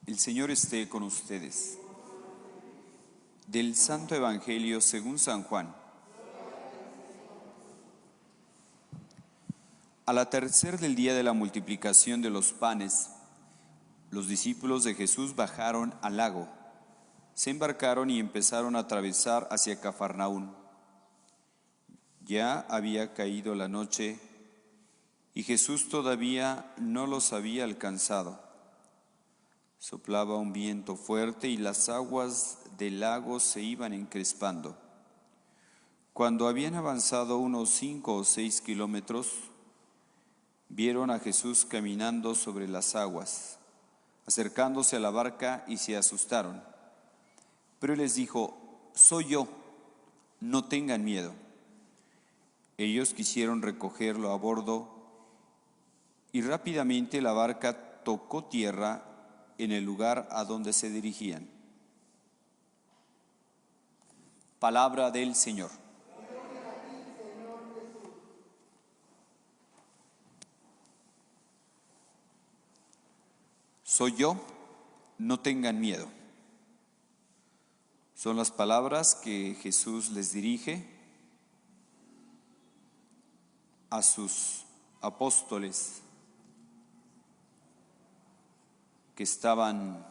El Señor esté con ustedes. Del Santo Evangelio según San Juan. Al atardecer del día de la multiplicación de los panes, los discípulos de Jesús bajaron al lago, se embarcaron y empezaron a atravesar hacia Cafarnaún. Ya había caído la noche y Jesús todavía no los había alcanzado. Soplaba un viento fuerte y las aguas del lago se iban encrespando. Cuando habían avanzado unos 5 o 6 kilómetros, vieron a Jesús caminando sobre las aguas, acercándose a la barca, y se asustaron. Pero él les dijo: «Soy yo, no tengan miedo». Ellos quisieron recogerlo a bordo y rápidamente la barca tocó tierra en el lugar a donde se dirigían. Palabra del Señor. Soy yo, no tengan miedo. Son las palabras que Jesús les dirige a sus apóstoles que estaban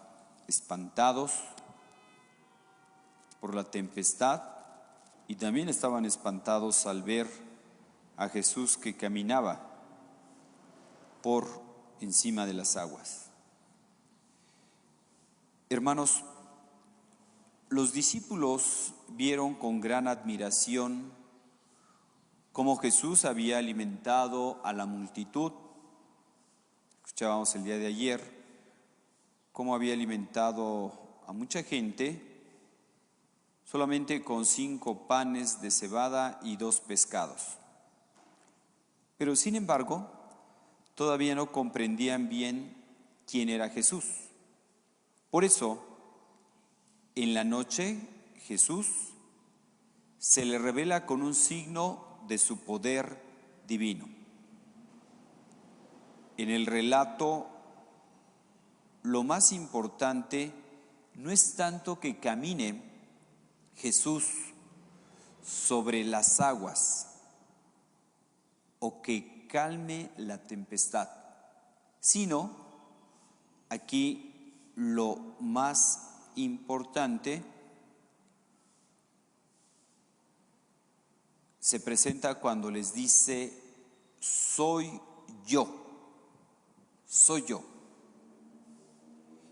espantados por la tempestad y también estaban espantados al ver a Jesús que caminaba por encima de las aguas. Hermanos, los discípulos vieron con gran admiración cómo Jesús había alimentado a la multitud. Escuchábamos el día de ayer cómo había alimentado a mucha gente solamente con 5 panes de cebada y 2 pescados. Pero sin embargo, todavía no comprendían bien quién era Jesús. Por eso, en la noche, Jesús se le revela con un signo de su poder divino. En el relato, lo más importante no es tanto que camine Jesús sobre las aguas o que calme la tempestad, sino aquí lo más importante se presenta cuando les dice: soy yo, soy yo.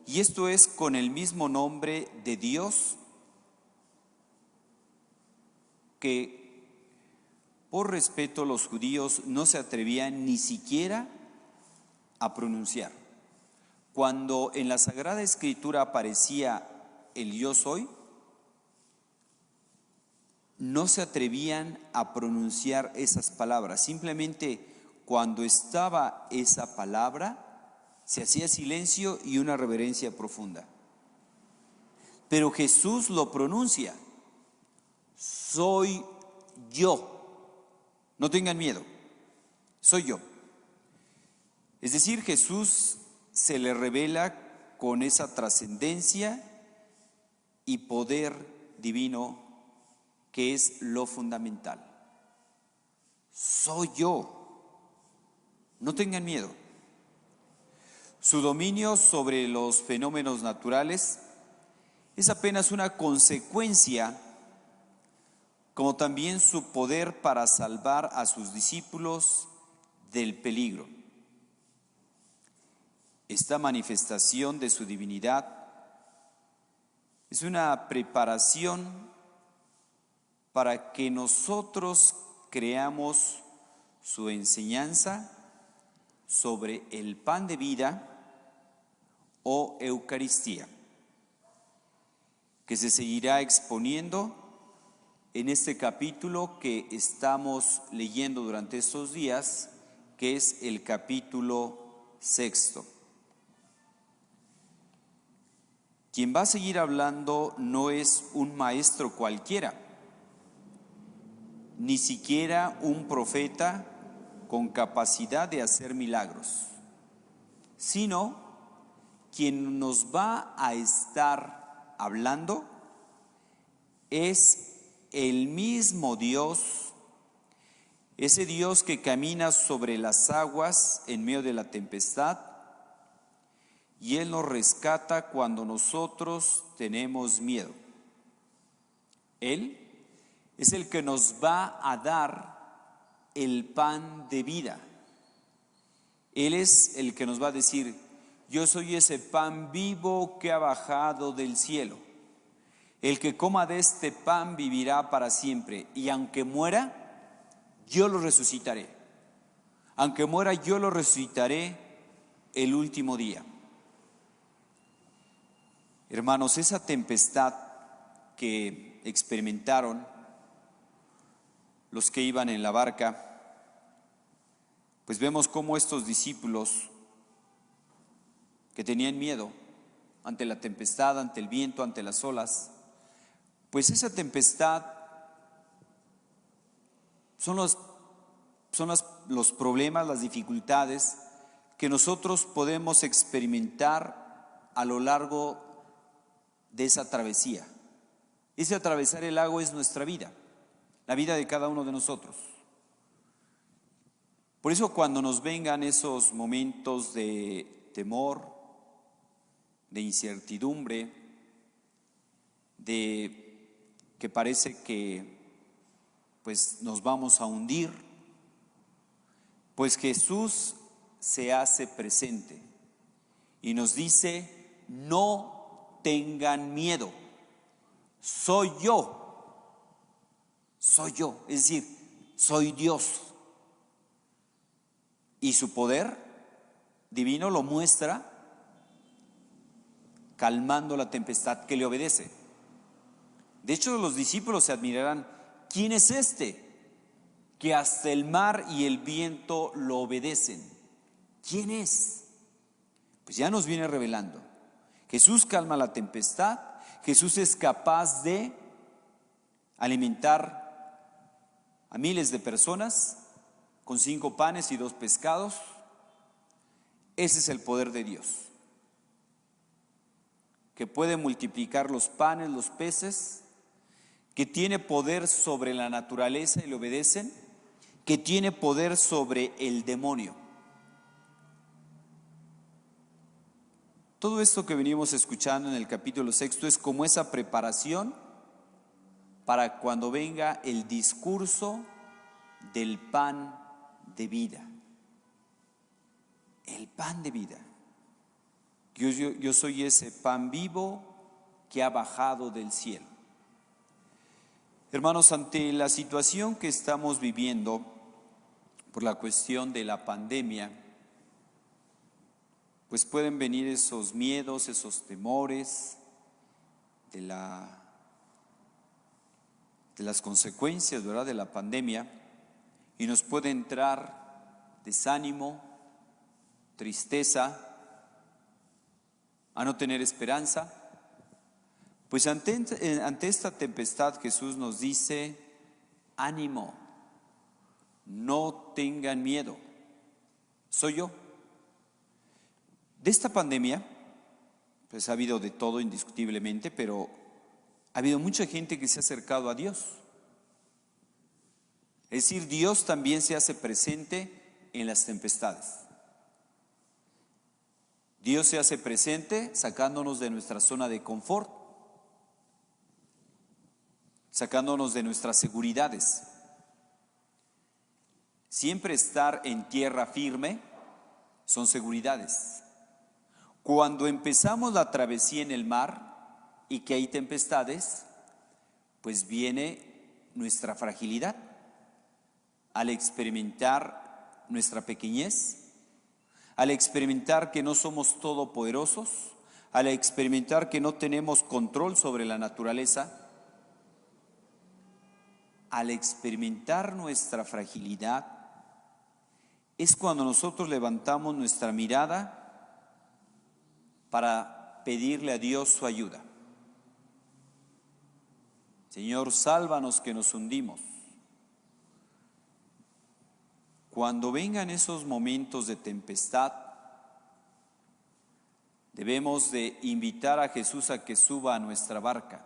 Y esto es con el mismo nombre de Dios que por respeto los judíos no se atrevían ni siquiera a pronunciar. Cuando en la Sagrada Escritura aparecía el yo soy, no se atrevían a pronunciar esas palabras. Simplemente cuando estaba esa palabra, se hacía silencio y una reverencia profunda. Pero Jesús lo pronuncia: soy yo, no tengan miedo, soy yo. Es decir, Jesús se le revela con esa trascendencia y poder divino que es lo fundamental. Soy yo, no tengan miedo. Su dominio sobre los fenómenos naturales es apenas una consecuencia, como también su poder para salvar a sus discípulos del peligro. Esta manifestación de su divinidad es una preparación para que nosotros creamos su enseñanza sobre el pan de vida o Eucaristía, que se seguirá exponiendo en este capítulo que estamos leyendo durante estos días, que es el capítulo 6. Quien va a seguir hablando no es un maestro cualquiera, ni siquiera un profeta con capacidad de hacer milagros, sino quien nos va a estar hablando es el mismo Dios, ese Dios que camina sobre las aguas en medio de la tempestad, y Él nos rescata cuando nosotros tenemos miedo. Él es el que nos va a dar el pan de vida. Él es el que nos va a decir: yo soy ese pan vivo que ha bajado del cielo. El que coma de este pan vivirá para siempre, y aunque muera, yo lo resucitaré. Aunque muera, yo lo resucitaré el último día. Hermanos, esa tempestad que experimentaron los que iban en la barca, pues vemos cómo estos discípulos que tenían miedo ante la tempestad, ante el viento, ante las olas, pues esa tempestad son los problemas, las dificultades que nosotros podemos experimentar a lo largo de esa travesía. Ese atravesar el lago es nuestra vida, la vida de cada uno de nosotros. Por eso cuando nos vengan esos momentos de temor, de incertidumbre, de que parece que pues nos vamos a hundir, pues Jesús se hace presente y nos dice: no tengan miedo, soy yo, es decir, soy Dios. Y su poder divino lo muestra calmando la tempestad que le obedece. De hecho, los discípulos se admirarán: ¿quién es este que hasta el mar y el viento lo obedecen? ¿Quién es? Pues ya nos viene revelando. Jesús calma la tempestad. Jesús es capaz de alimentar a miles de personas con 5 panes y 2 pescados. Ese es el poder de Dios, que puede multiplicar los panes, los peces, que tiene poder sobre la naturaleza y le obedecen, que tiene poder sobre el demonio. Todo esto que venimos escuchando en el capítulo 6 es como esa preparación para cuando venga el discurso del pan de vida. El pan de vida. Yo soy ese pan vivo que ha bajado del cielo. Hermanos, ante la situación que estamos viviendo por la cuestión de la pandemia, pues pueden venir esos miedos, esos temores de las consecuencias, ¿verdad?, de la pandemia, y nos puede entrar desánimo, tristeza, a no tener esperanza. Pues ante esta tempestad Jesús nos dice: ánimo, no tengan miedo, soy yo. De esta pandemia, pues ha habido de todo indiscutiblemente, pero ha habido mucha gente que se ha acercado a Dios. Es decir, Dios también se hace presente en las tempestades. Dios se hace presente sacándonos de nuestra zona de confort, sacándonos de nuestras seguridades. Siempre estar en tierra firme son seguridades. Cuando empezamos la travesía en el mar y que hay tempestades, pues viene nuestra fragilidad. Al experimentar nuestra pequeñez, al experimentar que no somos todopoderosos, al experimentar que no tenemos control sobre la naturaleza, al experimentar nuestra fragilidad, es cuando nosotros levantamos nuestra mirada para pedirle a Dios su ayuda. Señor, sálvanos que nos hundimos. Cuando vengan esos momentos de tempestad, Debemos de invitar a Jesús a que suba a nuestra barca.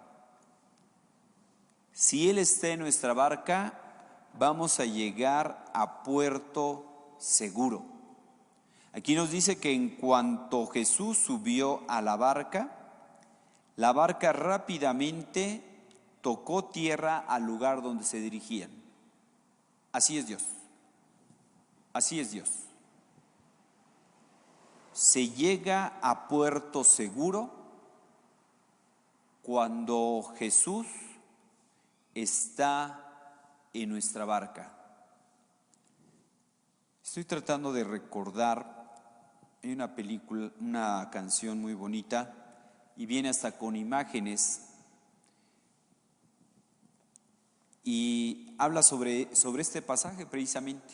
Si Él está en nuestra barca, vamos a llegar a puerto seguro. Aquí nos dice que en cuanto Jesús subió a la barca rápidamente tocó tierra al lugar donde se dirigían. Así es Dios. Así es Dios. Se llega a puerto seguro cuando Jesús está en nuestra barca. Estoy tratando de recordar, hay una película, una canción muy bonita y viene hasta con imágenes y habla sobre este pasaje precisamente.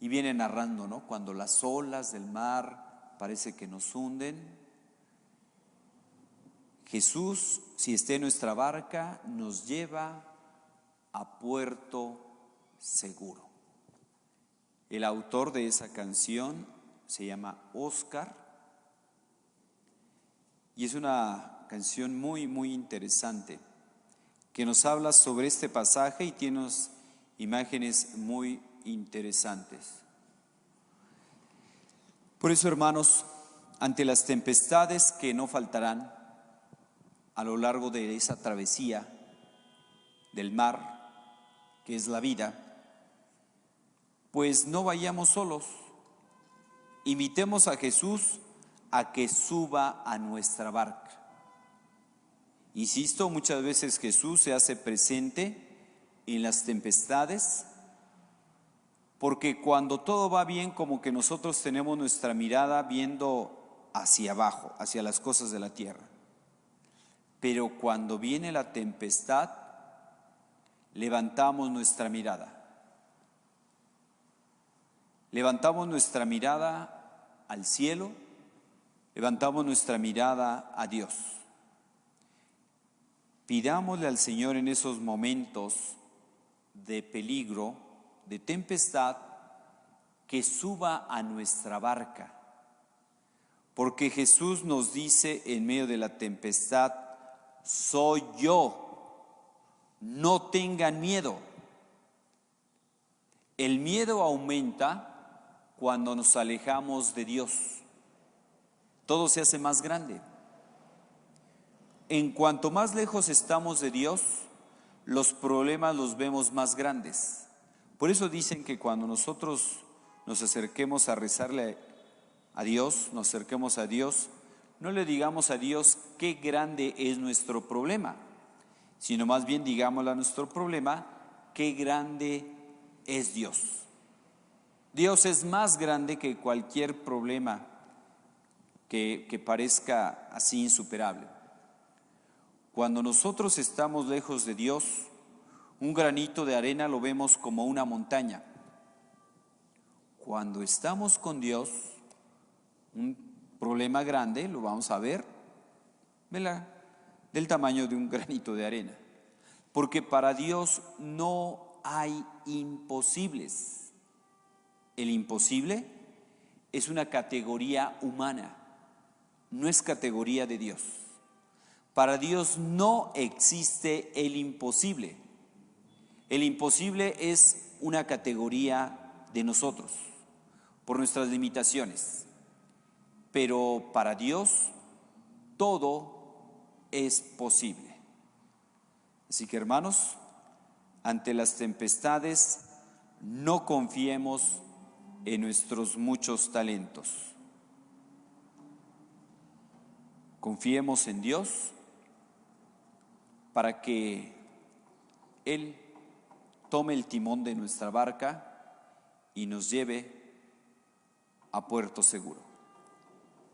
Y viene narrando, ¿no? Cuando las olas del mar parece que nos hunden. Jesús, si está en nuestra barca, nos lleva a puerto seguro. El autor de esa canción se llama Oscar y es una canción muy, muy interesante que nos habla sobre este pasaje y tiene unas imágenes muy interesantes. Por eso, hermanos, ante las tempestades que no faltarán a lo largo de esa travesía del mar, que es la vida, pues no vayamos solos. Invitemos a Jesús a que suba a nuestra barca. Insisto, muchas veces Jesús se hace presente en las tempestades, porque cuando todo va bien, como que nosotros tenemos nuestra mirada viendo hacia abajo, hacia las cosas de la tierra. Pero cuando viene la tempestad, levantamos nuestra mirada. Levantamos nuestra mirada al cielo, levantamos nuestra mirada a Dios. Pidámosle al Señor en esos momentos de peligro, de tempestad, que suba a nuestra barca. Porque Jesús nos dice en medio de la tempestad: soy yo, no tengan miedo. El miedo aumenta cuando nos alejamos de Dios. Todo se hace más grande. En cuanto más lejos estamos de Dios, los problemas los vemos más grandes. Por eso dicen que cuando nosotros nos acerquemos a rezarle a Dios, nos acerquemos a Dios, no le digamos a Dios qué grande es nuestro problema, sino más bien digámosle a nuestro problema qué grande es Dios. Dios es más grande que cualquier problema que parezca así insuperable. Cuando nosotros estamos lejos de Dios, un granito de arena lo vemos como una montaña. Cuando estamos con Dios, un problema grande lo vamos a ver del tamaño de un granito de arena. Porque para Dios no hay imposibles. El imposible es una categoría humana, no es categoría de Dios. Para Dios no existe el imposible. El imposible es una categoría de nosotros, por nuestras limitaciones. Pero para Dios todo es posible. Así que, hermanos, ante las tempestades no confiemos en nuestros muchos talentos. Confiemos en Dios para que Él tome el timón de nuestra barca y nos lleve a puerto seguro.